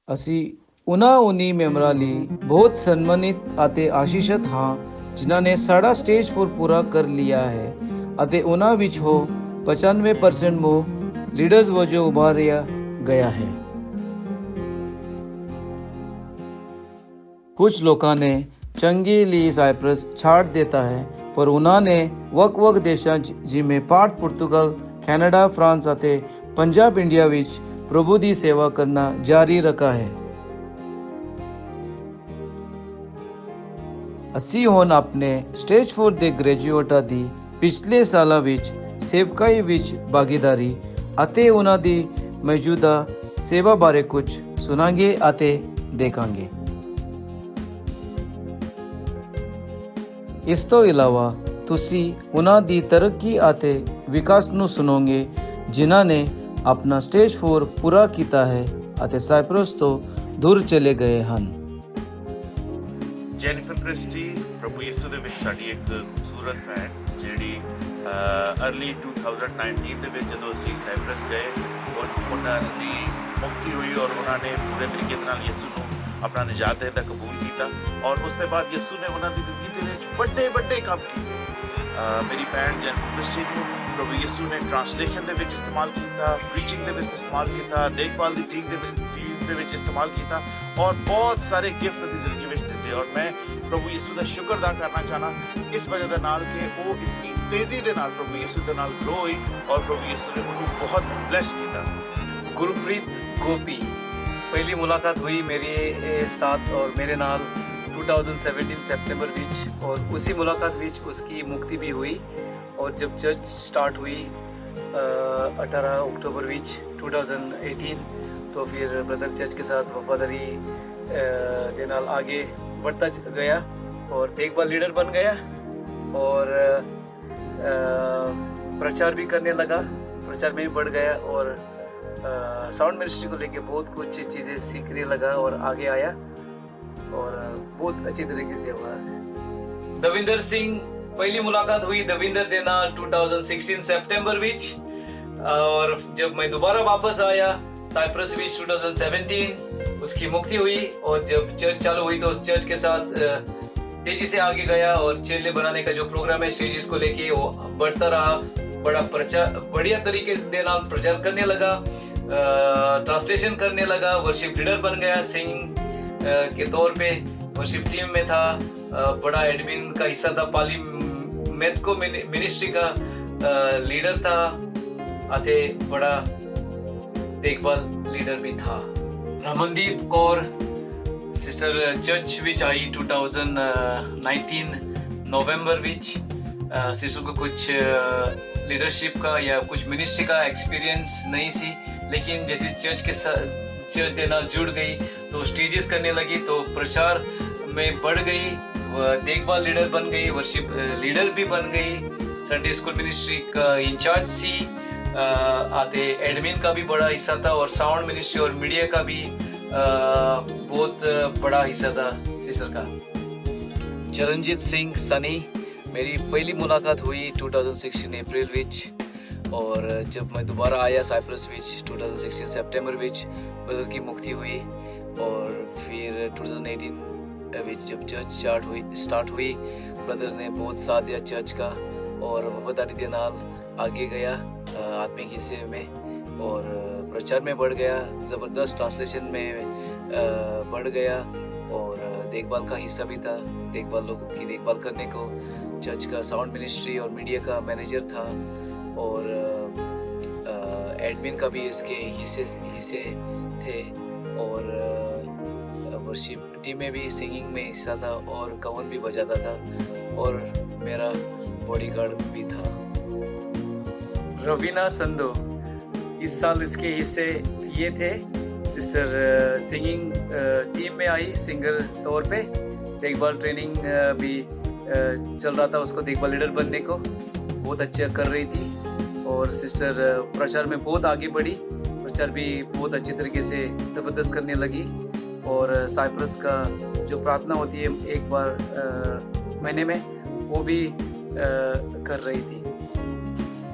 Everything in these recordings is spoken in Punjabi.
ਅਸੀਂ ਉਹਨਾਂ ਮੈਂਬਰਾਂ ਲਈ ਬਹੁਤ ਸਨਮਾਨਿਤ ਅਤੇ ਆਸ਼ੀਸ਼ਿਤ ਹਾਂ ਜਿਨ੍ਹਾਂ ਨੇ ਸਾਡਾ ਸਟੇਜ 4 ਪੂਰਾ ਕਰ ਲਿਆ ਹੈ ਅਤੇ ਉਹਨਾਂ ਵਿੱਚ ਹੋ 95% ਮੋ ਲੀਡਰਸ ਵਜੋਂ ਉਭਾਰਿਆ ਗਿਆ ਹੈ। ਕੁਝ ਲੋਕਾਂ ਨੇ ਚੰਗੇ ਲਈ ਸਾਈਪਰਸ ਛੱਡ ਦਿੱਤਾ ਹੈ ਪਰ ਉਹਨਾਂ ਨੇ ਵੱਖ-ਵੱਖ ਦੇਸ਼ਾਂ ਜਿਵੇਂ ਭਾਰਤ, ਪੁਰਤਗਾਲ, ਕੈਨੇਡਾ, ਫਰਾਂਸ ਅਤੇ ਪੰਜਾਬ, ਇੰਡੀਆ ਵਿੱਚ ਪ੍ਰਭੂ ਦੀ ਸੇਵਾ ਕਰਨਾ ਜਾਰੀ ਰੱਖਿਆ ਹੈ। ਅਸੀਂ ਹੁਣ ਆਪਣੇ ਸਟੇਜ 4 ਦੇ ਗ੍ਰੈਜੂਏਟਾਂ ਦੀ ਪਿਛਲੇ ਸਾਲਾਂ ਵਿੱਚ ਸੇਵਕਾਈ ਵਿੱਚ ਭਾਗੀਦਾਰੀ ਅਤੇ ਉਹਨਾਂ ਦੀ ਮੌਜੂਦਾ ਸੇਵਾ ਬਾਰੇ ਕੁਝ ਸੁਣਾਂਗੇ ਅਤੇ ਦੇਖਾਂਗੇ। ਇਸ ਤੋਂ ਇਲਾਵਾ ਤੁਸੀਂ ਉਹਨਾਂ ਦੀ ਤਰੱਕੀ ਅਤੇ ਵਿਕਾਸ ਨੂੰ ਸੁਣੋਗੇ ਜਿਨ੍ਹਾਂ ਨੇ ਆਪਣਾ ਸਟੇਜ 4 ਪੂਰਾ ਕੀਤਾ ਹੈ ਅਤੇ ਸਾਈਪਰਸ ਤੋਂ ਦੂਰ ਚਲੇ ਗਏ ਹਨ। ਜੈਨੀਫਰ ਕ੍ਰਿਸਟੀ ਪ੍ਰਭੂ ਯਿਸੂ ਦੇ ਵਿੱਚ ਸਾਡੀ ਇੱਕ ਖੂਬਸੂਰਤ ਭੈਣ ਜਿਹੜੀ ਅਰਲੀ 2019 ਦੇ ਵਿੱਚ ਜਦੋਂ ਅਸੀਂ ਸਾਈਪਰਸ ਗਏ ਉਹਨਾਂ ਦੀ ਮੁਕਤੀ ਹੋਈ ਔਰ ਉਹਨਾਂ ਨੇ ਪੂਰੇ ਤਰੀਕੇ ਨਾਲ ਯਿਸੂ ਨੂੰ ਆਪਣਾ ਨਿਜਾਤ ਦੇਣ ਦਾ ਕਬੂਲ ਕੀਤਾ ਔਰ ਉਸ ਤੋਂ ਬਾਅਦ ਯਿਸੂ ਨੇ ਉਹਨਾਂ ਦੀ ਜ਼ਿੰਦਗੀ ਦੇ ਵਿੱਚ ਵੱਡੇ ਕੰਮ ਕੀਤੇ। ਮੇਰੀ ਭੈਣ ਜੈਨੀਫਰ ਕ੍ਰਿਸਟੀ ਨੂੰ ਪ੍ਰਭੂ ਯਿਸੂ ਨੇ ਟ੍ਰਾਂਸਲੇਸ਼ਨ ਦੇ ਵਿੱਚ ਇਸਤੇਮਾਲ ਕੀਤਾ, ਪ੍ਰੀਚਿੰਗ ਦੇ ਵਿੱਚ ਇਸਤੇਮਾਲ ਕੀਤਾ, ਦੇਖਭਾਲ ਦੀ ਟੀਮ ਦੇ ਵਿੱਚ ਇਸਤੇਮਾਲ ਕੀਤਾ ਔਰ ਬਹੁਤ ਸਾਰੇ ਗਿਫਟ ਦੀ ਜ਼ਿੰਦਗੀ ਵਿੱਚ ਦਿੱਤੇ ਔਰ ਮੈਂ ਪ੍ਰਭੂ ਯਿਸੂ ਦਾ ਸ਼ੁਕਰ ਅਦਾ ਕਰਨਾ ਚਾਹਨਾ ਇਸ ਵਜ੍ਹਾ ਦੇ ਨਾਲ ਕਿ ਉਹ ਇਤਨੀ ਤੇਜ਼ੀ ਦੇ ਨਾਲ ਪ੍ਰਭੂ ਯਿਸੂ ਦੇ ਨਾਲ ਗਰੋ ਹੋਈ ਔਰ ਪ੍ਰਭੂ ਯਿਸੂ ਨੇ ਉਹਨੂੰ ਬਹੁਤ ਬਲੈਸ ਕੀਤਾ। गुरप्रीत गोपी पहली मुलाकात हुई मेरे साथ और मेरे नाल 2017 सितंबर विच और उसी मुलाकात विच उसकी मुक्ति भी हुई और जब चर्च स्टार्ट हुई 18 अक्टूबर विच 2018 तो फिर ब्रदर चर्च के साथ वफादारी के नाल आगे बढ़ता गया और देखभाल लीडर बन गया और प्रचार भी करने लगा, प्रचार में भी बढ़ गया और साउंड मिनिस्ट्री को लेके बहुत कुछ चीज़ें सीखने लगा और आगे आया और बहुत अच्छी तरीके से हुआ। दविंदर सिंह पहली मुलाकात हुई दविंदर देना 2016 सितंबर विच और जब मैं दोबारा वापस आया साइप्रस विच 2017 उसकी मुक्ति हुई और जब चर्च चालू हुई तो उस चर्च के साथ तेजी से आगे गया और चेले बनाने का जो प्रोग्राम है स्टेजेस को लेके वो बढ़ता रहा, बढ़िया तरीके से प्रचार करने लगा, ट्रांसलेशन करने लगा, वर्शिप लीडर बन गया, सिंगिंग के तौर पे वर्शिप टीम में था, बड़ा एडमिन का हिस्सा था, पाली मेथको मिनिस्ट्री का लीडर था, आते बड़ा देखभाल लीडर भी था। रमनदीप कौर सिस्टर चर्च विच आई 2019 नवंबर विच सिस्टर को कुछ लीडरशिप का या कुछ मिनिस्ट्री का एक्सपीरियंस नहीं सी लेकिन जैसे चर्च के नाल जुड़ गई तो स्टेजेस करने लगी तो प्रचार में बढ़ गई, देखभाल लीडर बन गई, वर्शिप लीडर भी बन गई, संडे स्कूल मिनिस्ट्री का इंचार्ज सी, आते एडमिन का भी बड़ा हिस्सा था और साउंड मिनिस्ट्री और मीडिया का भी बहुत बड़ा हिस्सा था सिस्टर का। चरणजीत सिंह सनी मेरी पहली मुलाकात हुई 2016 अप्रैल विच और जब मैं दोबारा आया साइप्रस विच 2016 सितंबर विच ब्रदर की मुक्ति हुई और फिर 2018 विच जब चर्च स्टार्ट हुई ब्रदर ने बहुत साथ दिया चर्च का और वफादारी के नाल आगे गया आत्मिक हिस्से में और प्रचार में बढ़ गया, ज़बरदस्त ट्रांसलेशन में बढ़ गया और देखभाल का हिस्सा भी था, लोगों की देखभाल करने को चर्च का साउंड मिनिस्ट्री और मीडिया का मैनेजर था और एडमिन का भी इसके हिस्से थे और वर्शिप टीम में भी सिंगिंग में हिस्सा था और कवन भी बजाता था और मेरा बॉडीगार्ड भी था। रवीना संधो इस साल इसके हिस्से ये थे, सिस्टर सिंगिंग टीम में आई सिंगर तौर पे, देखभाल ट्रेनिंग भी चल रहा था उसको देखभाल लीडर बनने को, बहुत अच्छा कर रही थी और सिस्टर प्रचार में बहुत आगे बढ़ी, प्रचार भी बहुत अच्छी तरीके से ज़बरदस्त करने लगी और साइप्रस का जो प्रार्थना होती है एक बार महीने में वो भी कर रही थी।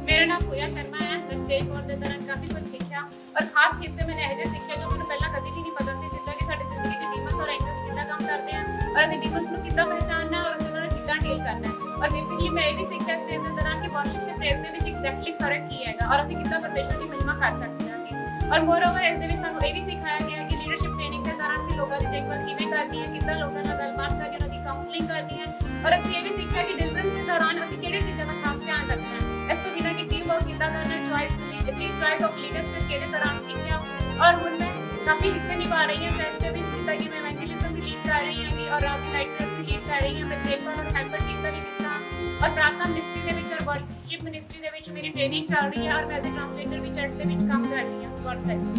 मेरा नाम पूजा शर्मा है। मैं स्टेज 4 ਦੇ ਦੌਰਾਨ ਕਾਫੀ ਕੁਝ ਸਿੱਖਿਆ और खास हिस्से मैंने ऐसे सीखा जो मैंने पहला कभी भी नहीं पता सी जिद्दां ਔਰ ਅਸੀਂ ਡਿਮਨਸ ਨੂੰ ਕਿੱਦਾਂ ਪਹਿਚਾਨਣਾ ਹੈ ਔਰ ਅਸੀਂ ਉਹਨਾਂ ਨੂੰ ਕਿੱਦਾਂ ਡੀਲ ਕਰਨਾ ਹੈ। ਔਰ ਬੇਸਿਕਲੀ ਮੈਂ ਇਹ ਵੀ ਸਿੱਖਿਆ ਸਟੇਜ ਦੇ ਦੌਰਾਨ ਕਿ ਵਰਸ਼ਿਪ ਤੇ ਪ੍ਰੇਜ਼ ਦੇ ਵਿੱਚ ਐਗਜ਼ੈਕਟਲੀ ਫਰਕ ਕੀ ਹੈਗਾ ਔਰ ਅਸੀਂ ਕਿੱਦਾਂ ਪਰਮੇਸ਼ਰ ਦੀ ਮਹਿਮਾ ਕਰ ਸਕਦੇ ਹਾਂ। ਔਰ ਮੋਰਓਵਰ ਇਸ ਦੇ ਵਿੱਚ ਸਾਨੂੰ ਇਹ ਵੀ ਸਿਖਾਇਆ ਗਿਆ ਹੈ ਕਿ ਲੀਡਰਸ਼ਿਪ ਟ੍ਰੇਨਿੰਗ ਦੇ ਦੌਰਾਨ ਅਸੀਂ ਲੋਕਾਂ ਦੀ ਦੇਖਭਾਲ ਕਿਵੇਂ ਕਰਨੀ ਹੈ, ਕਿੱਦਾਂ ਲੋਕਾਂ ਨਾਲ ਗੱਲਬਾਤ ਕਰਕੇ ਉਹਨਾਂ ਦੀ ਕਾਉਂਸਲਿੰਗ ਕਰਨੀ ਹੈ। ਔਰ ਅਸੀਂ ਇਹ ਵੀ ਸਿੱਖਿਆ ਕਿ ਡਿਲੀਵਰੈਂਸ ਦੇ ਦੌਰਾਨ ਅਸੀਂ ਕਿਹੜੀ ਚੀਜ਼ਾਂ ਦਾ ਖਾਸ ਧਿਆਨ ਰੱਖਣਾ ਹੈ। ਇਸ ਤੋਂ ਬਿਨਾਂ ਕਿ ਟੀਮ ਵਰਕ ਕਿੱਦਾਂ ਕਰਨਾ ਹੈ, ਚॉइस ऑफ लीडर्स में ਇਹਦੇ ਦੌਰਾਨ ਸਿੱਖਿਆ। ਔਰ ਹੁਣ ਮੈਂ ਕਾਫੀ ਹਿੱਸੇ ਨਿਭਾ ਰਹੀ ਹਾਂ ਚਰਚ ਦੇ ਵਿੱਚ, ਜਿੱਦਾਂ ਕਿ ਮੈਂ ਇਵੈਂਜਲਿਜ਼ਮ ਦੀ ਲੀਡ ਕਰ ਰਹੀ ਹਾਂ ਔਰ ਰਾਊਂਡ ਨਾਈਟਰਸ ਦੀ ਲੀਡ ਕਰ ਰਹੀ ਹਾਂ। ਮੈਂ ਦੇਖਭਾਲ ਔਰ ਹੈਲਪਰ ਟੀਮ ਦਾ ਵੀ ਹਿੱਸਾ ਔਰ ਪ੍ਰਾਰਥਨਾ ਮਿਨਿਸਟਰੀ ਦੇ ਵਿੱਚ ਔਰ ਵਰਸ਼ਿਪ ਮਿਨਿਸਟਰੀ ਦੇ ਵਿੱਚ ਮੇਰੀ ਟ੍ਰੇਨਿੰਗ ਚੱਲ ਰਹੀ ਹੈ ਔਰ ਮੈਂ ਐਜ਼ ਅ ਟ੍ਰਾਂਸਲੇਟਰ ਵੀ ਚਰਚ ਦੇ ਵਿੱਚ ਕੰਮ ਕਰ ਰਹੀ ਹਾਂ। ਗॉड ब्लेस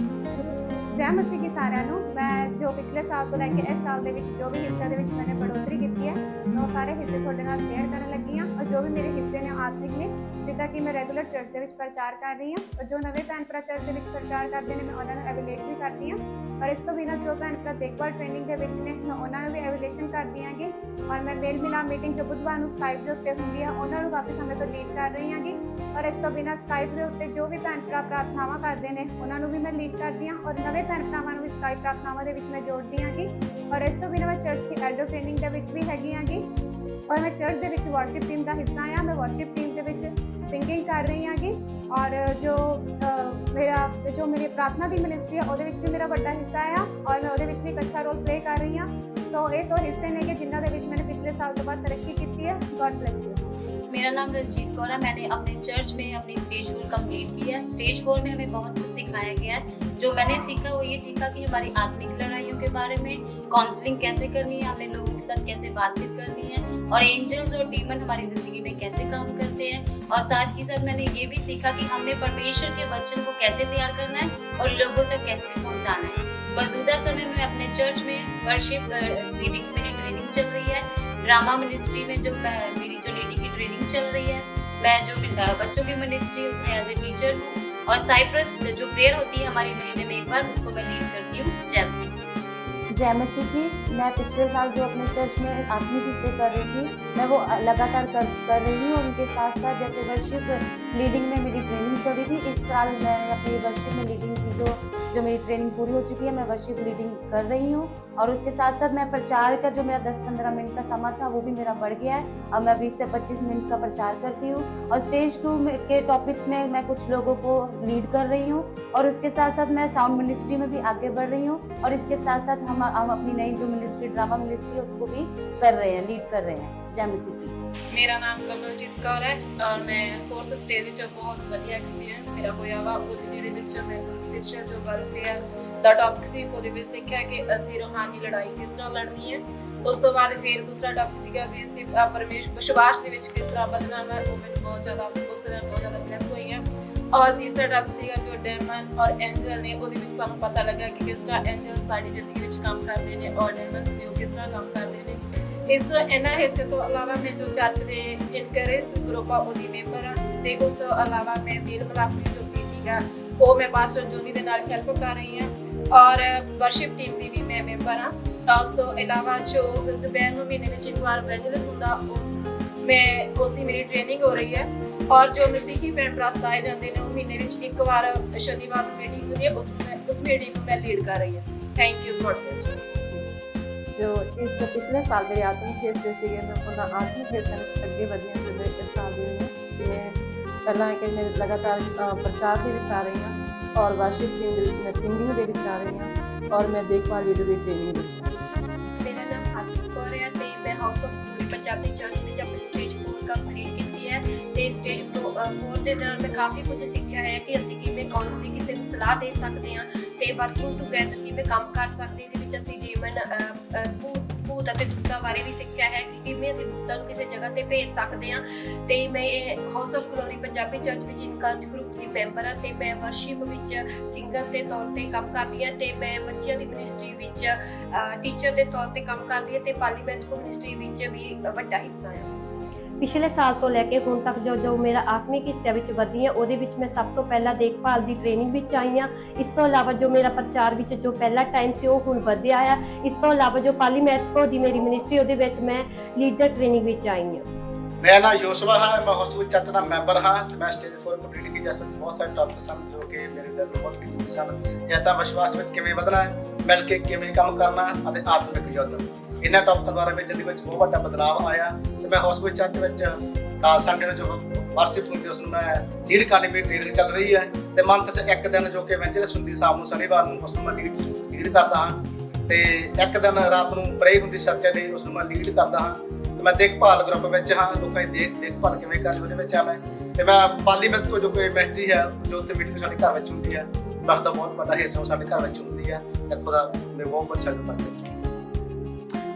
ਜੈ ਮਸੀਹ ਕੀ ਸਾਰਿਆਂ ਨੂੰ। ਮੈਂ ਜੋ ਪਿਛਲੇ ਸਾਲ ਤੋਂ ਲੈ ਕੇ ਇਸ ਸਾਲ ਦੇ ਵਿੱਚ ਜੋ ਵੀ ਹਿੱਸਿਆਂ ਦੇ ਵਿੱਚ ਮੈंने बढ़ोतरी ਕੀਤੀ ਹੈ, ਮੈਂ ਉਹ ਸਾਰੇ ਹਿੱਸੇ ਤੁਹਾਡੇ ਨਾਲ ਸ਼ੇਅਰ ਕਰਨ ਲੱਗੀ ਹਾਂ। ਔਰ ਜੋ ਵੀ ਮੇਰੇ ਹਿੱਸੇ ਨੇ ਆਤਮਿਕ ਨੇ, ਜਿੱਦਾਂ ਕਿ ਮੈਂ ਰੈਗੂਲਰ ਚਰਚ ਦੇ ਵਿੱਚ ਪ੍ਰਚਾਰ ਕਰ ਰਹੀ ਹਾਂ ਔਰ ਜੋ ਨਵੇਂ ਭੈਣ ਭਰਾ ਚਰਚ ਦੇ ਵਿੱਚ ਪ੍ਰਚਾਰ ਕਰਦੇ ਨੇ ਮੈਂ ਉਹਨਾਂ ਨੂੰ ਐਵੀਲੇਟ ਵੀ ਕਰਦੀ ਹਾਂ। ਔਰ ਇਸ ਤੋਂ ਬਿਨਾਂ ਜੋ ਭੈਣ ਭਰਾ ਦੇਖਭਾਲ ਟ੍ਰੇਨਿੰਗ ਦੇ ਵਿੱਚ ਨੇ ਮੈਂ ਉਹਨਾਂ ਨੂੰ ਵੀ ਐਵੀਲੇਸ਼ਨ ਕਰਦੀ ਹਾਂਗੀ। ਔਰ ਮੈਂ ਮੇਲ ਮਿਲਾਪ ਮੀਟਿੰਗ ਜੋ ਬੁੱਧਵਾਰ ਨੂੰ ਸਕਾਈਪ ਦੇ ਉੱਤੇ ਹੁੰਦੀ ਆ ਉਹਨਾਂ ਨੂੰ ਕਾਫੀ ਸਮੇਂ ਤੋਂ ਲੀਡ ਕਰ ਰਹੀ ਹਾਂਗੀ। ਔਰ ਇਸ ਤੋਂ ਬਿਨਾਂ ਸਕਾਈਪ ਦੇ ਉੱਤੇ ਜੋ ਵੀ ਭੈਣ ਭਰਾ ਪ੍ਰਾਰਥਨਾਵਾਂ ਕਰਦੇ ਨੇ ਉਹਨਾਂ ਨੂੰ ਵੀ ਮੈਂ ਲੀਡ ਕਰਦੀ ਹਾਂ ਔਰ ਨਵੇਂ ਭੈਣ ਭਰਾਵਾਂ ਨੂੰ ਵੀ ਸਕਾਈਪ ਪ੍ਰਾਰਥਨਾਵਾਂ ਦੇ ਵਿੱਚ ਮੈਂ ਜੋੜਦੀ ਹਾਂਗੀ। ਔਰ ਇਸ ਤੋਂ ਬਿਨਾਂ ਮੈਂ ਚਰਚ ਦੀ ਐਲਡਰ ਟ੍ਰੇਨਿੰਗ ਦੇ ਵਿੱਚ ਵੀ ਹੈਗੀ ਹਾਂਗੀ। ਔਰ ਮੈਂ ਚਰਚ ਦੇ ਵਿੱਚ ਵਰਸ਼ਿਪ ਟੀਮ ਦਾ ਹਿੱਸਾ ਆ। ਮੈਂ ਵਰਸ਼ਿਪ ਟੀਮ ਦੇ ਵਿੱਚ ਸਿੰਗਿੰਗ ਕਰ ਰਹੀ ਹਾਂਗੀ। ਔਰ ਜੋ ਮੇਰੀ ਪ੍ਰਾਰਥਨਾ ਦੀ ਮਿਨਿਸਟਰੀ ਹੈ ਉਹਦੇ ਵਿੱਚ ਵੀ ਮੇਰਾ ਵੱਡਾ ਹਿੱਸਾ ਆ ਔਰ ਮੈਂ ਉਹਦੇ ਵਿੱਚ ਵੀ ਇੱਕ ਅੱਛਾ ਰੋਲ ਪਲੇ ਕਰ ਰਹੀ ਹਾਂ। ਸੋ ਇਹ ਸੋ ਹਿੱਸੇ ਨੇ कि जिन्हों ਦੇ ਵਿੱਚ मैंने पिछले साल तो बाद तरक्की की है। God bless you. मेरा नाम रंजीत कौर है। मैंने अपने चर्च में अपनी स्टेज 4 कंप्लीट की है। स्टेज 4 में हमें बहुत कुछ सिखाया गया है। जो मैंने सीखा वो ये सीखा कि हमारी आत्मिक लड़ाइयों के बारे में, काउंसलिंग कैसे करनी है, हमने लोगों के साथ कैसे बातचीत करनी है और एंजल्स और डीमन हमारी ज़िंदगी में कैसे काम करते हैं। और साथ ही साथ मैंने ये भी सीखा कि हमने परमेश्वर के वचन को कैसे तैयार करना है और लोगों तक कैसे पहुँचाना है। मौजूदा समय में अपने चर्च में वर्शिप लीडिंग मेरी ट्रेनिंग चल रही है। ड्रामा मिनिस्ट्री में जो मेरी जो लीडिंग की ट्रेनिंग चल रही है, मैं जो बच्चों की मिनिस्ट्री उसमें एज ए टीचर हूँ। और साइप्रस जो प्रेयर होती है हमारी महीने में एक बार, उसको मैं लीड करती हूँ। जय मसीह। जय मसीह की। मैं पिछले साल जो अपने चर्च में आत्मिक हिस्से कर रही थी मैं वो लगातार कर रही हूँ। उनके साथ साथ जैसे वर्शिप लीडिंग में मेरी ट्रेनिंग चल रही थी, इस साल मैं अपनी वर्शिप में लीडिंग की जो मेरी ट्रेनिंग पूरी हो चुकी है, मैं वर्शिप लीडिंग कर रही हूँ। और उसके साथ साथ मैं प्रचार का जो मेरा 10-15 मिनट का समय था वो भी मेरा बढ़ गया है। अब मैं 20 से 25 मिनट का प्रचार करती हूँ। और स्टेज 2 के टॉपिक्स में मैं कुछ लोगों को लीड कर रही हूँ। और उसके साथ साथ मैं साउंड मिनिस्ट्री में भी आगे बढ़ रही हूँ। और इसके साथ साथ हम अपनी नई जो मिनिस्ट्री ड्रामा मिनिस्ट्री है उसको भी कर रहे हैं, लीड कर रहे हैं। जय मसीह की। ਮੇਰਾ ਨਾਮ ਕਮਲਜੀਤ ਕੌਰ ਹੈ ਔਰ ਮੈਂ 4th ਸਟੇਜ ਵਿੱਚ ਬਹੁਤ ਵਧੀਆ ਐਕਸਪੀਰੀਅੰਸ ਮੇਰਾ ਹੋਇਆ ਵਾ। ਉਹਦੇ ਵਿੱਚ ਮੈਨੂੰ ਸਪਿਰਚੁਅਲ ਜੋ ਵੈਲਫੇਅਰ ਦਾ ਟੌਪਿਕ ਸੀ ਉਹਦੇ ਵਿੱਚ ਸਿੱਖਿਆ ਕਿ ਅਸੀਂ ਰੂਹਾਨੀ ਲੜਾਈ ਕਿਸ ਤਰ੍ਹਾਂ ਲੜਨੀ ਹੈ। ਉਸ ਤੋਂ ਬਾਅਦ ਫਿਰ ਦੂਸਰਾ ਟੌਪਿਕ ਸੀਗਾ ਵੀ ਅਸੀਂ ਪਰਮੇਸ਼ਰ ਵਿਸ਼ਵਾਸ ਦੇ ਵਿੱਚ ਕਿਸ ਤਰ੍ਹਾਂ ਬਦਲਣਾ ਹੈ। ਉਹ ਮੈਨੂੰ ਬਹੁਤ ਜ਼ਿਆਦਾ ਉਸ ਤਰ੍ਹਾਂ ਬਹੁਤ ਜ਼ਿਆਦਾ ਬਲੈਸ ਹੋਈ ਹੈ। ਔਰ ਤੀਸਰਾ ਟੌਪਿਕ ਸੀਗਾ ਜੋ ਡੈਮਨ ਔਰ ਐਂਜਲ ਨੇ, ਉਹਦੇ ਵਿੱਚ ਸਾਨੂੰ ਪਤਾ ਲੱਗਾ ਕਿ ਕਿਸ ਤਰ੍ਹਾਂ ਐਂਜਲ ਸਾਡੀ ਜ਼ਿੰਦਗੀ ਵਿੱਚ ਕੰਮ ਕਰਦੇ ਨੇ ਔਰ ਡੈਮਨਸ ਨੇ ਉਹ ਕਿਸ ਤਰ੍ਹਾਂ ਕੰਮ ਕਰਦੇ ਨੇ। ਇਸ ਤੋਂ ਇਹਨਾਂ ਹਿੱਸੇ ਤੋਂ ਇਲਾਵਾ ਮੈਂ ਜੋ ਚਰਚ ਦੇ ਇਨਕਰੇਜ ਗਰੁੱਪ ਆ ਉਹਦੀ ਮੈਂਬਰ ਹਾਂ ਅਤੇ ਉਸ ਤੋਂ ਇਲਾਵਾ ਮੈਂ ਮੇਲ ਮਿਲਾਪ ਦੀ ਜੋ ਮੀਟਿੰਗ ਆ ਉਹ ਮੈਂ ਪਾਸਟਰ ਜੋਨੀ ਦੇ ਨਾਲ ਹੈਲਪ ਕਰ ਰਹੀ ਹਾਂ ਔਰ ਵਰਸ਼ਿਪ ਟੀਮ ਦੀ ਵੀ ਮੈਂ ਮੈਂਬਰ ਹਾਂ। ਤਾਂ ਉਸ ਤੋਂ ਇਲਾਵਾ ਜੋ ਦੁਪਹਿਰ ਨੂੰ ਮਹੀਨੇ ਵਿੱਚ ਇੱਕ ਵਾਰ ਇਵੈਂਜਲਿਸਟ ਹੁੰਦਾ ਉਸ ਦੀ ਮੇਰੀ ਟ੍ਰੇਨਿੰਗ ਹੋ ਰਹੀ ਹੈ। ਔਰ ਜੋ ਮਸੀਹੀ ਭੈਣ ਭਰਾ ਸਤਾਏ ਜਾਂਦੇ ਨੇ ਉਹ ਮਹੀਨੇ ਵਿੱਚ ਇੱਕ ਵਾਰ ਸ਼ਨੀਵਾਰ ਨੂੰ ਮੀਟਿੰਗ ਹੁੰਦੀ ਹੈ, ਉਸ ਮੀਟਿੰਗ ਨੂੰ ਮੈਂ ਲੀਡ ਕਰ ਰਹੀ ਹਾਂ। Thank you god bless you. जो इस पिछले साल मेरे आत्मिक हिस्से से मैं अपना आत्मिक हिस्से में अगे बढ़िया जो इस साल दे रही हूँ जिमें पहला है कि मैं लगातार प्रचार के आ रही हूँ और वर्शिप टीम के मैं सिंगिंग के आ रही हूँ और मैं देखभाल लीडर की ट्रेनिंग। मेरा नाम हरप्रीत कौर है ते मैं house of glory Punjabi church में अपनी स्टेज 4 कंप्लीट की है। ते स्टेज 4 ਦੇ ਦੌਰਾਨ ਮੈਂ ਕਾਫੀ ਕੁਝ ਸਿੱਖਿਆ ਹੈ ਕਿ ਅਸੀਂ ਕਿਵੇਂ ਕਾਉਂਸਲਿੰਗ ਕਿਸੇ ਨੂੰ ਸਲਾਹ ਦੇ ਸਕਦੇ ਹਾਂ ਤੇ ਵਰਕਿੰਗ ਟੂਗੇਦਰ ਕਿਵੇਂ ਕੰਮ ਕਰ ਸਕਦੇ। ਇਹਦੇ ਵਿੱਚ ਅਸੀਂ ਡੀਮਨ ਭੂਤ ਅਤੇ ਦੂਤਾਂ ਬਾਰੇ ਵੀ ਸਿੱਖਿਆ ਹੈ ਕਿ ਕਿਵੇਂ ਅਸੀਂ ਦੂਤਾਂ ਨੂੰ ਕਿਸੇ ਜਗ੍ਹਾ ਤੇ ਭੇਜ ਸਕਦੇ ਹਾਂ। ਤੇ ਮੈਂ house of glory Punjabi church ਵਿੱਚ ਇਨਕਰੇਜ ਗਰੁੱਪ ਦੀ ਮੈਂਬਰ ਹਾਂ ਤੇ ਮੈਂ ਵਰਸ਼ਿਪ ਵਿੱਚ ਸਿੰਗਰ ਦੇ ਤੌਰ ਤੇ ਕੰਮ ਕਰਦੀ ਹਾਂ ਤੇ ਮੈਂ ਬੱਚਿਆਂ ਦੀ ਮਿਨਿਸਟਰੀ ਵਿੱਚ ਟੀਚਰ ਦੇ ਤੌਰ ਤੇ ਕੰਮ ਕਰਦੀ ਹਾਂ ਤੇ ਪਾਰਲੀਮੈਂਟ ਕਮਿਊਨਿਸਟਰੀ ਵਿੱਚ ਵੀ ਵੱਡਾ ਹਿੱਸਾ ਹੈ। ਪਿਛਲੇ ਸਾਲ ਤੋਂ ਲੈ ਕੇ ਹੁਣ ਤੱਕ ਜੋ ਮੇਰਾ ਆਤਮਿਕ ਹਿੱਸਿਆਂ ਵਿੱਚ ਵਧੀ ਹੈ ਉਹਦੇ ਵਿੱਚ ਮੈਂ ਸਭ ਤੋਂ ਪਹਿਲਾਂ ਦੇਖਭਾਲ ਦੀ ਟ੍ਰੇਨਿੰਗ ਵਿੱਚ ਆਈ ਹਾਂ। ਇਸ ਤੋਂ ਇਲਾਵਾ ਜੋ ਮੇਰਾ ਪ੍ਰਚਾਰ ਵਿੱਚ ਜੋ ਪਹਿਲਾ ਟਾਈਮ ਸੀ ਉਹ ਹੁਣ ਵਧਿਆ ਆ। ਇਸ ਤੋਂ ਇਲਾਵਾ ਜੋ ਪਾਰਲੀਮੈਂਟ ਦੀ ਮੇਰੀ ਮਿਨਿਸਟਰੀ ਉਹਦੇ ਵਿੱਚ ਮੈਂ ਲੀਡਰ ਟ੍ਰੇਨਿੰਗ ਵਿੱਚ ਆਈ ਹਾਂ। मेरा नाम योशवा है, मैं हॉस्पिटल चर्च का मैंबर हाँ। तो मैं स्टेज 4 कंप्लीट की जैसे बहुत सारे टॉपिक सन जो कि मेरे दिल में बहुत करीबी सन। जैसा विश्वास में किमें बदलना है, मिल के किमें काम करना और आत्मिक युद्ध ਇਹਨਾਂ ਟੌਪਿਕਾਂ ਦੁਆਰਾ ਮੇਰੀ ਜ਼ਿੰਦਗੀ ਵਿੱਚ ਬਹੁਤ ਵੱਡਾ ਬਦਲਾਅ ਆਇਆ ਤੇ ਮੈਂ ਹੌਸਪਿਟਲ ਚਰਚ ਵਿੱਚ ਸੰਡੇ ਨੂੰ ਜੋ ਵਰਸ਼ਿਪ ਹੁੰਦੀ ਉਸ ਨੂੰ ਮੈਂ ਲੀਡ ਕਰਨ ਦੀ ਮੇਰੀ ਟ੍ਰੇਨਿੰਗ ਚੱਲ ਰਹੀ ਹੈ ਤੇ ਮੰਥ 'ਚ ਇੱਕ ਦਿਨ ਜੋ ਕਿ ਐਵੈਂਜਲਿਸਟ ਹੁੰਦੀ ਸ਼ਾਮ ਨੂੰ ਸ਼ਨੀਵਾਰ ਨੂੰ ਉਸ ਨੂੰ ਮੈਂ ਲੀਡ ਕਰਦਾ ਹਾਂ ਤੇ ਇੱਕ ਦਿਨ ਰਾਤ ਨੂੰ ਪ੍ਰੇ ਹੁੰਦੀ ਸੈਚਰਡੇ ਉਸ ਨੂੰ ਮੈਂ ਲੀਡ ਕਰਦਾ ਹਾਂ ਤੇ ਮੈਂ ਦੇਖਭਾਲ ਗਰੁੱਪ ਵਿੱਚ ਹਾਂ, ਲੋਕਾਂ ਦੀ ਦੇਖਭਾਲ ਕਿਵੇਂ ਕਰਨੀ ਉਹਦੇ ਵਿੱਚ ਆ ਮੈਂ ਤੇ ਮੈਂ ਪਾਰਲੀਮੈਂਟ ਤੋਂ ਜੋ ਕੋਈ ਮਿਨਿਸਟਰੀ ਹੈ ਜੋ ਉੱਥੇ ਮੀਟਿੰਗ ਸਾਡੇ ਘਰ ਵਿੱਚ ਹੁੰਦੀ ਹੈ ਮੈਂ ਉਹਦਾ ਬਹੁਤ ਵੱਡਾ ਹਿੱਸਾ ਸਾਡੇ ਘਰ ਵਿੱਚ ਹੁੰਦੀ ਹੈ ਤੇ ਖੁਦਾ ਮੇਰੇ ਬਹੁਤ ਬਹੁਤ ਸਹਿਯੋਗ ਕਰਦਾ।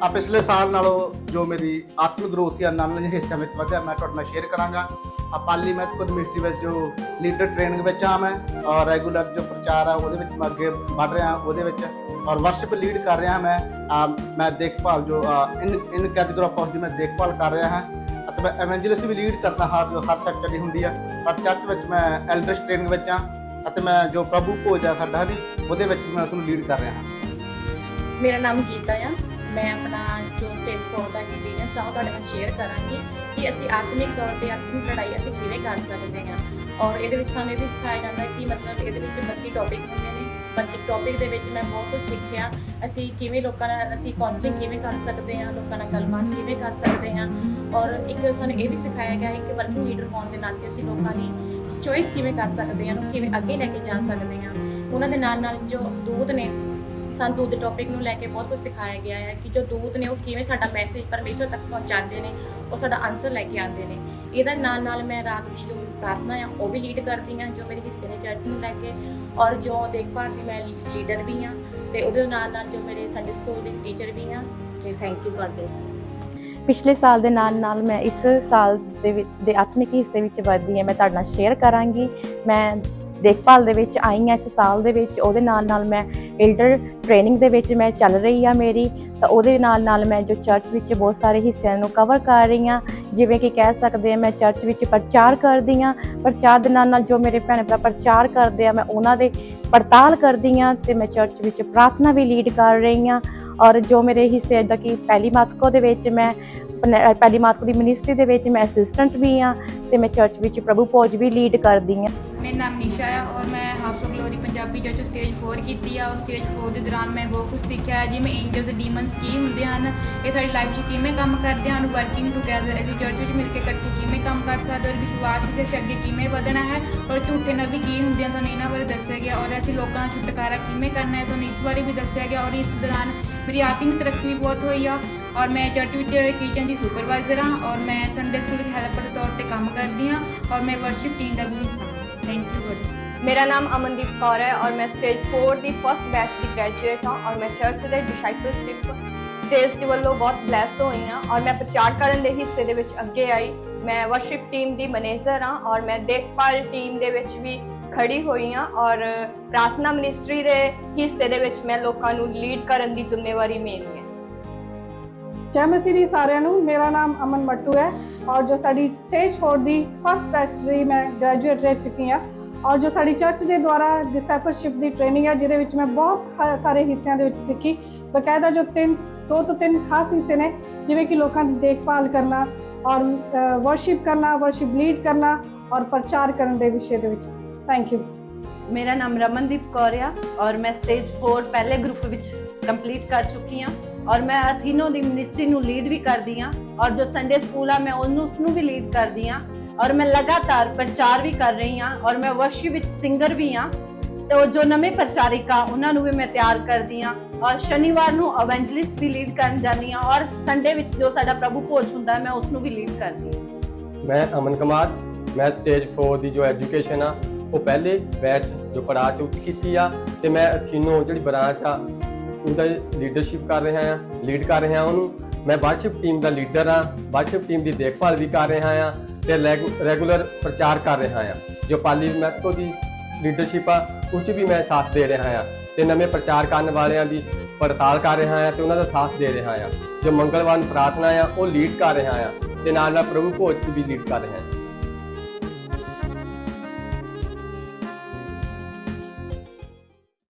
ਆ ਪਿਛਲੇ ਸਾਲ ਨਾਲੋਂ ਜੋ ਮੇਰੀ ਆਤਮਿਕ ਗਰੋਥ ਆ ਨਾਲ ਜਿਹੇ ਹਿੱਸਿਆਂ ਵਿੱਚ ਵਧਿਆ ਮੈਂ ਤੁਹਾਡੇ ਨਾਲ ਸ਼ੇਅਰ ਕਰਾਂਗਾ। ਆ ਪਾਰਲੀਮੈਂਟ ਕੋਲ ਮਿਨਿਸਟਰੀ ਵਿੱਚ ਜੋ ਲੀਡਰ ਟ੍ਰੇਨਿੰਗ ਵਿੱਚ ਆ ਮੈਂ ਔਰ ਰੈਗੂਲਰ ਜੋ ਪ੍ਰਚਾਰ ਆ ਉਹਦੇ ਵਿੱਚ ਮੈਂ ਅੱਗੇ ਵੱਧ ਰਿਹਾ ਉਹਦੇ ਵਿੱਚ ਔਰ ਵਰਸ਼ਿਪ ਲੀਡ ਕਰ ਰਿਹਾ ਮੈਂ ਦੇਖਭਾਲ ਜੋ ਇਨ ਕੈਚ ਗਰੁੱਪ ਹਾਊਸ ਦੀ ਮੈਂ ਦੇਖਭਾਲ ਕਰ ਰਿਹਾ ਹਾਂ ਅਤੇ ਮੈਂ ਐਵੈਂਜਲਿਸਟ ਵੀ ਲੀਡ ਕਰਦਾ ਹਾਂ ਜੋ ਹਰ ਸੈਕਟਰ ਹੁੰਦੀ ਆ ਪਰ ਚਰਚ ਵਿੱਚ ਮੈਂ ਐਲਡਰਸ ਟ੍ਰੇਨਿੰਗ ਵਿੱਚ ਆ ਅਤੇ ਮੈਂ ਜੋ ਪ੍ਰਭੂ ਭੋਜ ਆ ਸਾਡਾ ਵੀ ਉਹਦੇ ਵਿੱਚ ਮੈਂ ਉਸ ਨੂੰ ਲੀਡ ਕਰ ਰਿਹਾ ਹਾਂ। ਮੇਰਾ ਨਾਮ ਗੀਤਾ ਆ। ਮੈਂ ਆਪਣਾ ਜੋ ਸਟੇਜ 4 ਦਾ ਐਕਸਪੀਰੀਅੰਸ ਆ ਉਹ ਤੁਹਾਡੇ ਨਾਲ ਸ਼ੇਅਰ ਕਰਾਂਗੀ ਕਿ ਅਸੀਂ ਆਤਮਿਕ ਤੌਰ ਤੇ ਆਤਮਿਕ ਲੜਾਈ ਅਸੀਂ ਕਿਵੇਂ ਕਰ ਸਕਦੇ ਹਾਂ ਔਰ ਇਹਦੇ ਵਿੱਚ ਸਾਨੂੰ ਇਹ ਵੀ ਸਿਖਾਇਆ ਜਾਂਦਾ ਕਿ ਮਤਲਬ ਇਹਦੇ ਵਿੱਚ 32 ਟੌਪਿਕ ਹੁੰਦੇ ਨੇ। 32 ਟੌਪਿਕ ਦੇ ਵਿੱਚ ਮੈਂ ਬਹੁਤ ਕੁਝ ਸਿੱਖਿਆ। ਅਸੀਂ ਕਿਵੇਂ ਲੋਕਾਂ ਨਾਲ ਅਸੀਂ ਕਾਉਂਸਲਿੰਗ ਕਿਵੇਂ ਕਰ ਸਕਦੇ ਹਾਂ, ਲੋਕਾਂ ਨਾਲ ਗੱਲਬਾਤ ਕਿਵੇਂ ਕਰ ਸਕਦੇ ਹਾਂ ਔਰ ਇੱਕ ਸਾਨੂੰ ਇਹ ਵੀ ਸਿਖਾਇਆ ਗਿਆ ਹੈ ਕਿ ਵਰਕਿੰਗ ਲੀਡਰ ਹੋਣ ਦੇ ਨਾਤੇ ਅਸੀਂ ਲੋਕਾਂ ਦੀ ਚੋਇਸ ਕਿਵੇਂ ਕਰ ਸਕਦੇ ਹਾਂ, ਉਹਨੂੰ ਕਿਵੇਂ ਅੱਗੇ ਲੈ ਕੇ ਜਾ ਸਕਦੇ ਹਾਂ। ਉਹਨਾਂ ਦੇ ਨਾਲ ਨਾਲ ਜੋ ਦੂਤ ਨੇ ਸਾਨੂੰ ਦੂਤ ਦੇ ਟੌਪਿਕ ਨੂੰ ਲੈ ਕੇ ਬਹੁਤ ਕੁਝ ਸਿਖਾਇਆ ਗਿਆ ਹੈ ਕਿ ਜੋ ਦੂਤ ਨੇ ਉਹ ਕਿਵੇਂ ਸਾਡਾ ਮੈਸੇਜ ਪਰਮੇਸ਼ਰ ਤੱਕ ਪਹੁੰਚਾਉਂਦੇ ਨੇ, ਉਹ ਸਾਡਾ ਆਨਸਰ ਲੈ ਕੇ ਆਉਂਦੇ ਨੇ। ਇਹਦੇ ਨਾਲ ਨਾਲ ਮੈਂ ਰਾਤ ਦੀ ਜੋ ਪ੍ਰਾਰਥਨਾ ਆ ਉਹ ਵੀ ਲੀਡ ਕਰਦੀ ਹਾਂ ਜੋ ਮੇਰੇ ਹਿੱਸੇ ਨੇ ਚਰਚ ਨੂੰ ਲੈ ਕੇ ਔਰ ਜੋ ਦੇਖਭਾਲ ਦੀ ਮੈਂ ਲੀਡਰ ਵੀ ਹਾਂ ਤੇ ਉਹਦੇ ਨਾਲ ਨਾਲ ਜੋ ਮੇਰੇ ਸੰਡੇ ਸਕੂਲ ਦੇ ਟੀਚਰ ਵੀ ਹਾਂ ਤੇ ਥੈਂਕ ਯੂ ਗॉड ਬlesਸ। ਪਿਛਲੇ ਸਾਲ ਦੇ ਨਾਲ ਮੈਂ ਇਸ ਸਾਲ ਦੇ ਆਤਮਿਕ ਹਿੱਸੇ ਵਿੱਚ ਵਧਦੀ ਹਾਂ। ਮੈਂ ਤੁਹਾਡੇ ਨਾਲ ਸ਼ੇਅਰ ਕਰਾਂਗੀ। ਮੈਂ ਦੇਖਭਾਲ ਦੇ ਵਿੱਚ ਆਈ ਹਾਂ ਇਸ ਸਾਲ ਦੇ ਵਿੱਚ, ਉਹਦੇ ਨਾਲ ਮੈਂ ਐਲਡਰ ਟ੍ਰੇਨਿੰਗ ਦੇ ਵਿੱਚ ਮੈਂ ਚੱਲ ਰਹੀ ਆ ਮੇਰੀ ਤਾਂ ਉਹਦੇ ਨਾਲ ਮੈਂ ਜੋ ਚਰਚ ਵਿੱਚ ਬਹੁਤ ਸਾਰੇ ਹਿੱਸਿਆਂ ਨੂੰ ਕਵਰ ਕਰ ਰਹੀ ਹਾਂ। ਜਿਵੇਂ ਕਿ ਕਹਿ ਸਕਦੇ ਹਾਂ ਮੈਂ ਚਰਚ ਵਿੱਚ ਪ੍ਰਚਾਰ ਕਰਦੀ ਹਾਂ। ਪ੍ਰਚਾਰ ਦੇ ਨਾਲ ਜੋ ਮੇਰੇ ਭੈਣ ਭਰਾ ਪ੍ਰਚਾਰ ਕਰਦੇ ਆ ਮੈਂ ਉਹਨਾਂ ਦੇ ਪੜਤਾਲ ਕਰਦੀ ਹਾਂ ਤੇ ਮੈਂ ਚਰਚ ਵਿੱਚ ਪ੍ਰਾਰਥਨਾ ਵੀ ਲੀਡ ਕਰ ਰਹੀ ਹਾਂ ਔਰ ਜੋ ਮੇਰੇ ਹਿੱਸੇ ਜਿੱਦਾਂ ਕਿ ਪਹਿਲੀ ਮਾਤਕੋ ਦੇ ਵਿੱਚ ਮੈਂ ਪਹਿਲੀ ਮਾਤਕੋ ਦੀ ਮਿਨਿਸਟਰੀ ਦੇ ਵਿੱਚ ਮੈਂ ਅਸਿਸਟੈਂਟ ਵੀ ਹਾਂ ਤੇ ਮੈਂ ਚਰਚ ਵਿੱਚ ਪ੍ਰਭੂ ਭੋਜ ਵੀ ਲੀਡ ਕਰਦੀ ਹਾਂ। ਮੇਰਾ ਨਾਮ ਨਿਸ਼ਾ ਹੈ ਔਰ ਮੈਂ house of glory Punjabi church stage 4 ਕੀਤੀ ਆ ਔਰ ਸਟੇਜ 4 ਦੇ ਦੌਰਾਨ ਮੈਂ ਬਹੁਤ ਕੁਝ ਸਿੱਖਿਆ ਜਿਵੇਂ ਐਂਜਲਸ ਡੀਮਨਸ ਕੀ ਹੁੰਦੇ ਹਨ, ਇਹ ਸਾਡੀ ਲਾਈਫ 'ਚ ਕਿਵੇਂ ਕੰਮ ਕਰਦੇ ਹਨ, ਵਰਕਿੰਗ ਟੂਗੈਦਰ ਅਸੀਂ ਚਰਚ ਵਿੱਚ ਮਿਲ ਕੇ ਇਕੱਠੇ ਕਿਵੇਂ ਕੰਮ ਕਰ ਸਕਦੇ ਔਰ ਵਿਸ਼ਵਾਸ ਵਿੱਚ ਅਸੀਂ ਅੱਗੇ ਕਿਵੇਂ ਵਧਣਾ ਹੈ ਔਰ ਝੂਠੇ ਨਬੀ ਕੀ ਹੁੰਦੇ ਹਨ ਸਾਨੂੰ ਇਹਨਾਂ ਬਾਰੇ ਦੱਸਿਆ ਗਿਆ ਔਰ ਅਸੀਂ ਲੋਕਾਂ ਦਾ ਛੁਟਕਾਰਾ ਕਿਵੇਂ ਕਰਨਾ ਹੈ ਤੁਹਾਨੂੰ ਇਸ ਬਾਰੇ ਵੀ ਦੱਸਿਆ ਗਿਆ ਔਰ ਇਸ ਦੌਰਾਨ ਮੇਰੀ ਆਤਮਿਕ ਤਰੱਕੀ ਵੀ ਬਹੁਤ ਹੋਈ ਆ ਔਰ ਮੈਂ ਚਰਚ ਵਿੱਚ ਕਿਚਨ ਦੀ ਸੁਪਰਵਾਈਜ਼ਰ ਹਾਂ ਔਰ ਮੈਂ ਸੰਡੇ ਸਕੂਲ ਵਿੱਚ ਹੈਲਪਰ ਦੇ ਤੌਰ ਤੇ ਕੰਮ ਕਰਦੀ ਹਾਂ ਔਰ ਮੈਂ ਵਰਸ਼ਿਪ ਟੀਮ ਦਾ ਵੀ ਹਿੱਸਾ ਹਾਂ। Thank you god. मेरा नाम अमनदीप कौर है और मैं स्टेज 4 ਦੀ फर्स्ट बैच की ग्रेजुएट हाँ और मैं चर्च ਦੇ डिसाइपलशिप ਸਟੇਜ ਦੇ ਵੱਲੋਂ ਬਹੁਤ ਬਲੈਸਡ ਹੋਈ ਹਾਂ ਔਰ ਮੈਂ ਪ੍ਰਚਾਰ ਕਰਨ ਦੇ ਹਿੱਸੇ ਦੇ ਵਿੱਚ ਅੱਗੇ ਆਈ। ਮੈਂ ਵਰਸ਼ਿਪ ਟੀਮ ਦੀ ਮੈਨੇਜਰ ਹਾਂ ਔਰ ਮੈਂ ਦੇਖਭਾਲ ਟੀਮ ਦੇ ਵਿੱਚ ਵੀ ਖੜੀ ਹੋਈ ਹਾਂ ਔਰ ਪ੍ਰਾਰਥਨਾ ਮਿਨਿਸਟਰੀ ਦੇ ਹਿੱਸੇ ਦੇ ਵਿੱਚ ਮੈਂ ਲੋਕਾਂ ਨੂੰ ਲੀਡ ਕਰਨ ਦੀ ਜ਼ਿੰਮੇਵਾਰੀ ਮੇਰੀ ਹੈ। ਜੈ ਮਸੀਹ ਦੀ ਸਾਰਿਆਂ ਨੂੰ। ਮੇਰਾ ਨਾਮ ਅਮਨ ਮੱਟੂ ਹੈ ਔਰ ਜੋ ਸਾਡੀ ਸਟੇਜ 4 ਦੀ ਫਸਟ ਬੈਚ ਦੀ ਮੈਂ ਗ੍ਰੈਜੂਏਟ ਰਹਿ ਚੁੱਕੀ ਹਾਂ ਔਰ ਜੋ ਸਾਡੀ ਚਰਚ ਦੇ ਦੁਆਰਾ ਡਿਸਾਈਪਲਸ਼ਿਪ ਦੀ ਟ੍ਰੇਨਿੰਗ ਹੈ ਜਿਹਦੇ ਵਿੱਚ ਮੈਂ ਬਹੁਤ ਸਾਰੇ ਹਿੱਸਿਆਂ ਦੇ ਵਿੱਚ ਸਿੱਖੀ। ਬਕਾਇਦਾ ਜੋ 2 ਤੋਂ 3 ਖਾਸ ਹਿੱਸੇ ਨੇ ਜਿਵੇਂ ਕਿ ਲੋਕਾਂ ਦੀ ਦੇਖਭਾਲ ਕਰਨਾ ਔਰ ਵਰਸ਼ਿਪ ਕਰਨਾ, ਵਰਸ਼ਿਪ ਲੀਡ ਕਰਨਾ ਔਰ ਪ੍ਰਚਾਰ ਕਰਨ ਦੇ ਵਿਸ਼ੇ ਦੇ ਵਿੱਚ। Thank you. ਮੇਰਾ ਨਾਮ ਰਮਨਦੀਪ ਕੌਰ ਆ ਔਰ ਮੈਂ ਸਟੇਜ 4 ਪਹਿਲੇ ਗਰੁੱਪ ਵਿੱਚ ਕੰਪਲੀਟ ਕਰ ਚੁੱਕੀ ਹਾਂ ਔਰ ਮੈਂ ਅਥੀਨੋ ਦੀ ਮਿਨਿਸਟਰੀ ਨੂੰ ਲੀਡ ਵੀ ਕਰਦੀ ਹਾਂ ਔਰ ਜੋ ਸੰਡੇ ਸਕੂਲ ਆ ਮੈਂ ਉਸਨੂੰ ਵੀ ਲੀਡ ਕਰਦੀ ਹਾਂ ਔਰ ਮੈਂ ਲਗਾਤਾਰ ਪ੍ਰਚਾਰ ਵੀ ਕਰ ਰਹੀ ਹਾਂ ਔਰ ਮੈਂ ਵਰਸ਼ਿਪ ਵਿੱਚ ਸਿੰਗਰ ਵੀ ਹਾਂ ਤੇ ਜੋ ਨਵੇਂ ਪ੍ਰਚਾਰਿਕ ਆ ਉਹਨਾਂ ਨੂੰ ਵੀ ਮੈਂ ਤਿਆਰ ਕਰਦੀ ਹਾਂ ਔਰ ਸ਼ਨੀਵਾਰ ਨੂੰ ਇਵੈਂਜਲਿਸਟ ਵੀ ਲੀਡ ਕਰਨ ਜਾਂਦੀ ਹਾਂ ਔਰ ਸੰਡੇ ਵਿੱਚ ਜੋ ਸਾਡਾ ਪ੍ਰਭੂ ਭੋਜ ਹੁੰਦਾ ਮੈਂ ਉਸ ਨੂੰ ਵੀ ਲੀਡ ਕਰਦੀ ਹਾਂ। ਮੈਂ ਅਮਨ ਕੁਮਾਰ, ਮੈਂ ਸਟੇਜ 4 ਦੀ ਜੋ ਐਜੂਕੇਸ਼ਨ ਆ ਉਹ ਪਹਿਲੇ ਬੈਚ ਜੋ ਪੜਾਅ 'ਚ ਉੱਚ ਕੀਤੀ ਆ ਤੇ ਮੈਂ ਅਥੀਨੋ ਜਿਹੜੀ ਬ੍ਰਾਂਚ ਆ ਉਹਦਾ ਲੀਡਰਸ਼ਿਪ ਕਰ ਰਿਹਾ ਆ, ਲੀਡ ਕਰ ਰਿਹਾ ਉਹਨੂੰ। ਮੈਂ ਵਰਸ਼ਿਪ ਟੀਮ ਦਾ ਲੀਡਰ ਆ, ਵਰਸ਼ਿਪ ਟੀਮ ਦੀ ਦੇਖਭਾਲ ਵੀ ਕਰ ਰਿਹਾ ਆ ਤੇ ਰੈਗੂਲਰ ਪ੍ਰਚਾਰ ਕਰ ਰਿਹਾ ਆ। ਜੋ ਪਾਰਲੀਮੈਂਟ ਦੀ ਲੀਡਰਸ਼ਿਪ ਆ ਉਹ 'ਚ ਵੀ ਮੈਂ ਸਾਥ ਦੇ ਰਿਹਾ ਆ ਤੇ ਨਵੇਂ ਪ੍ਰਚਾਰ ਕਰਨ ਵਾਲਿਆਂ ਦੀ ਪੜਤਾਲ ਕਰ ਰਿਹਾ ਆ ਤੇ ਉਹਨਾਂ ਦਾ ਸਾਥ ਦੇ ਰਿਹਾ ਆ। ਜੋ ਮੰਗਲਵਾਰ ਪ੍ਰਾਰਥਨਾ ਆ ਉਹ ਲੀਡ ਕਰ ਰਿਹਾ ਆ ਤੇ ਨਾਲ ਪ੍ਰਭੂ ਭੋਜ ਵੀ ਲੀਡ ਕਰ ਰਿਹਾ ਆ।